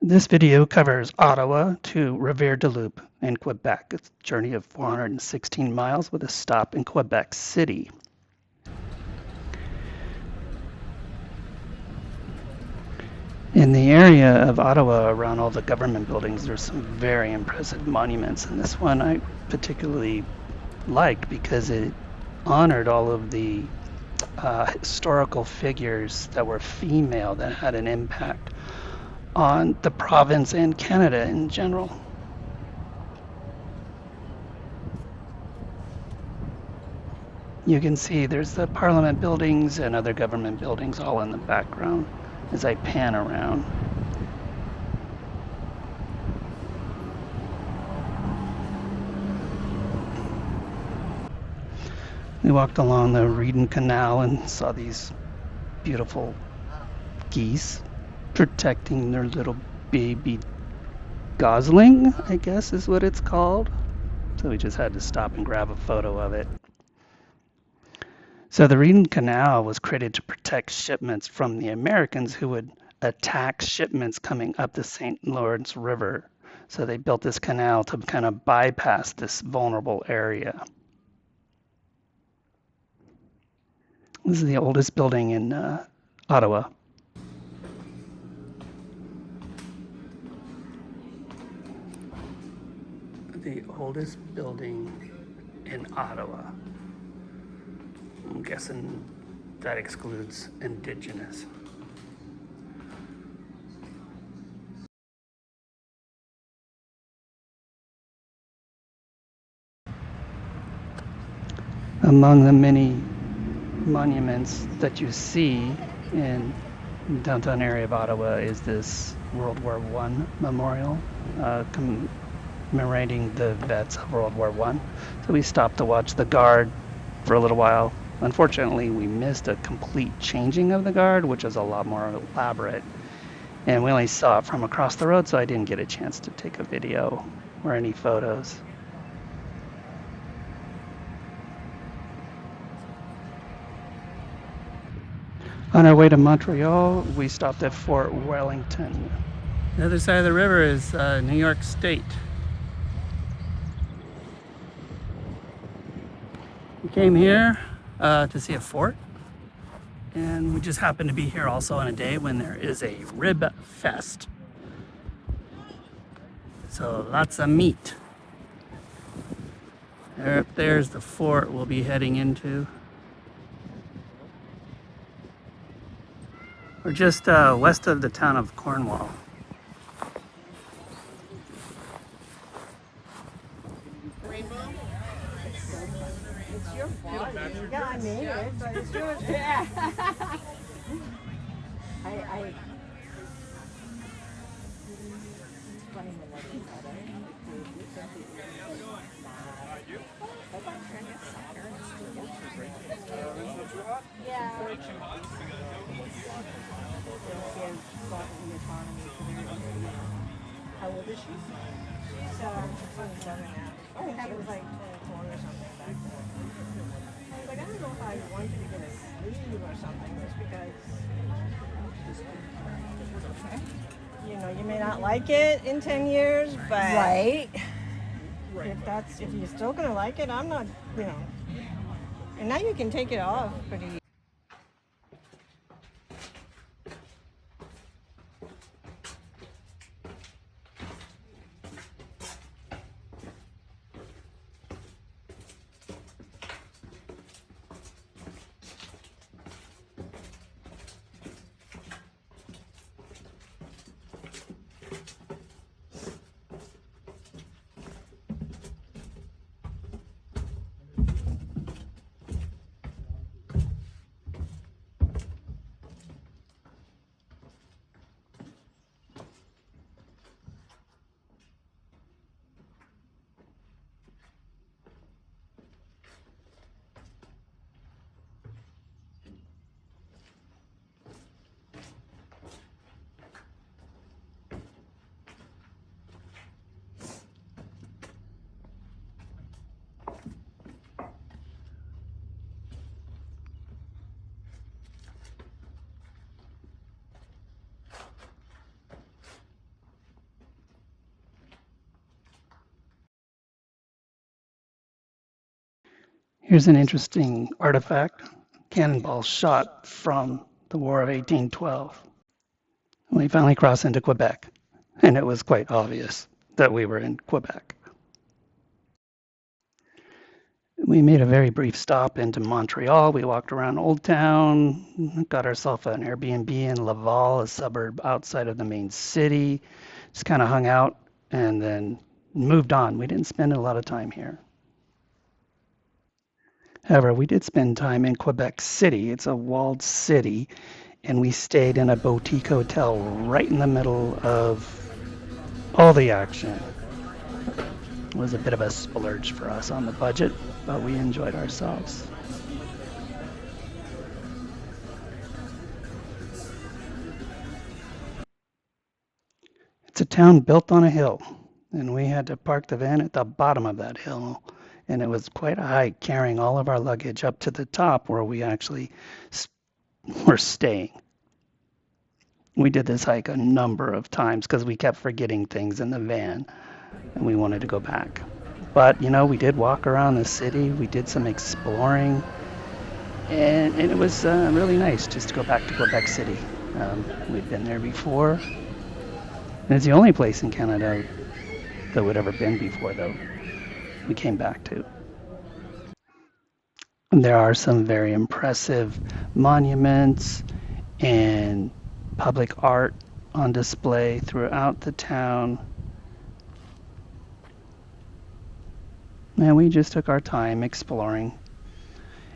This video covers Ottawa to Rivière-du-Loup in Quebec. It's a journey of 416 miles with a stop in Quebec City. In the area of Ottawa around all the government buildings, there's some very impressive monuments, and this one I particularly liked because it honored all of the historical figures that were female that had an impact on the province and Canada in general. You can see there's the Parliament buildings and other government buildings all in the background as I pan around. We walked along the Reedon Canal and saw these beautiful geese protecting their little baby gosling, I guess is what it's called. So we just had to stop and grab a photo of it. So the Reedon Canal was created to protect shipments from the Americans who would attack shipments coming up the St. Lawrence River. So they built this canal to kind of bypass this vulnerable area. This is the oldest building in Ottawa. The oldest building in Ottawa. I'm guessing that excludes Indigenous. Among the many monuments that you see in the downtown area of Ottawa is this World War I memorial commemorating the vets of World War I. So we stopped to watch the guard for a little while. Unfortunately, we missed a complete changing of the guard, which is a lot more elaborate. And we only saw it from across the road, so I didn't get a chance to take a video or any photos. On our way to Montreal, we stopped at Fort Wellington. The other side of the river is New York State. We came here to see a fort, and we just happened to be here also on a day when there is a rib fest. So lots of meat. There's the fort we'll be heading into. We're just west of the town of Cornwall. It's your fault. Yeah, I made it, but it's yours. Yeah. I. It's funny when that is that. Yeah. How old is she? She's 27 now. Oh, she was like 24 or something back then. I was like, I don't know if I want you to get a sleeve or something, just because, you know, you may not like it in 10 years, but Right. if you're still gonna like it, I'm not, you know. And now you can take it off pretty. Here's an interesting artifact, cannonball shot from the War of 1812. We finally crossed into Quebec, and it was quite obvious that we were in Quebec. We made a very brief stop into Montreal. We walked around Old Town, got ourselves an Airbnb in Laval, a suburb outside of the main city. Just kind of hung out and then moved on. We didn't spend a lot of time here. However, we did spend time in Quebec City. It's a walled city, and we stayed in a boutique hotel right in the middle of all the action. It was a bit of a splurge for us on the budget, but we enjoyed ourselves. It's a town built on a hill, and we had to park the van at the bottom of that hill. And it was quite a hike carrying all of our luggage up to the top where we actually were staying. We did this hike a number of times because we kept forgetting things in the van and we wanted to go back. But, we did walk around the city, we did some exploring, and it was really nice just to go back to Quebec City. We'd been there before, and it's the only place in Canada that we'd ever been before, though, we came back to. And there are some very impressive monuments and public art on display throughout the town. And we just took our time exploring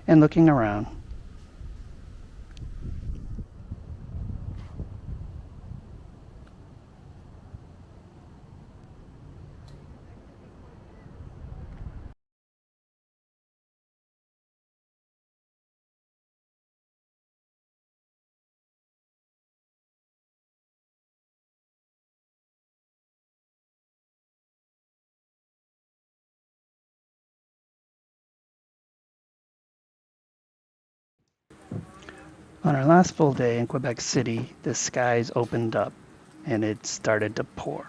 and looking around. On our last full day in Quebec City, the skies opened up and it started to pour.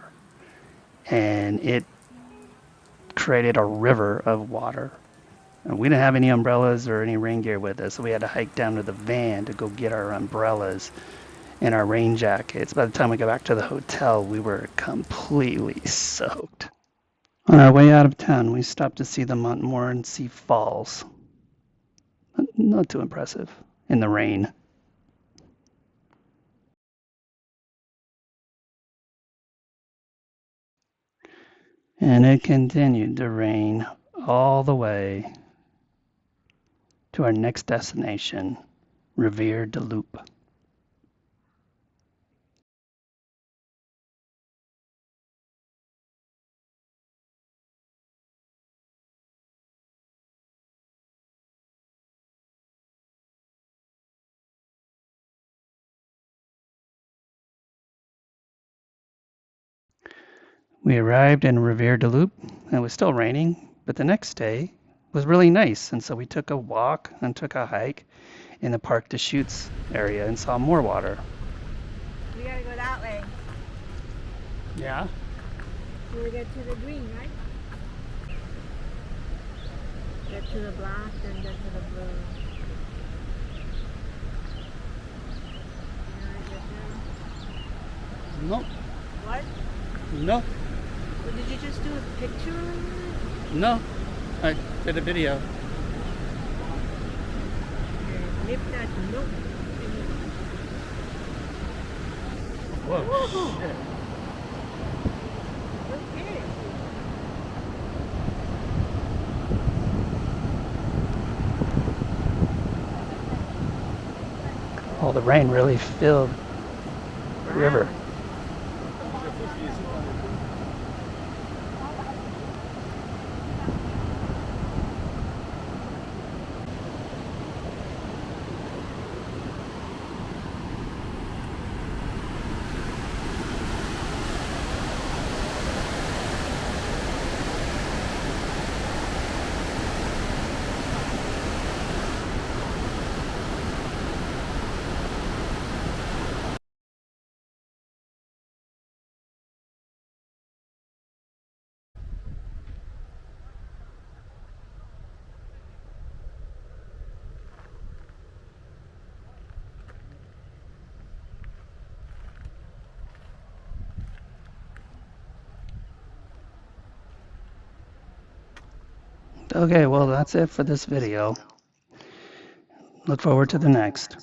And it created a river of water. And we didn't have any umbrellas or any rain gear with us, so we had to hike down to the van to go get our umbrellas and our rain jackets. By the time we got back to the hotel, we were completely soaked. On our way out of town, we stopped to see the Montmorency Falls. Not too impressive in the rain. And it continued to rain all the way to our next destination, Rivière-du-Loup. We arrived in Rivière-du-Loup, and it was still raining, but the next day was really nice, and so we took a walk and took a hike in the Parc des Chutes area and saw more water. We gotta go that way. Yeah? So we get to the green, right? Get to the black and then to the blue. No, What? no, Or did you just do a picture? no. I did a video. Nip that note. Whoa. Shit. Okay. Oh, the rain really filled the river. Okay, well, that's it for this video. Look forward to the next.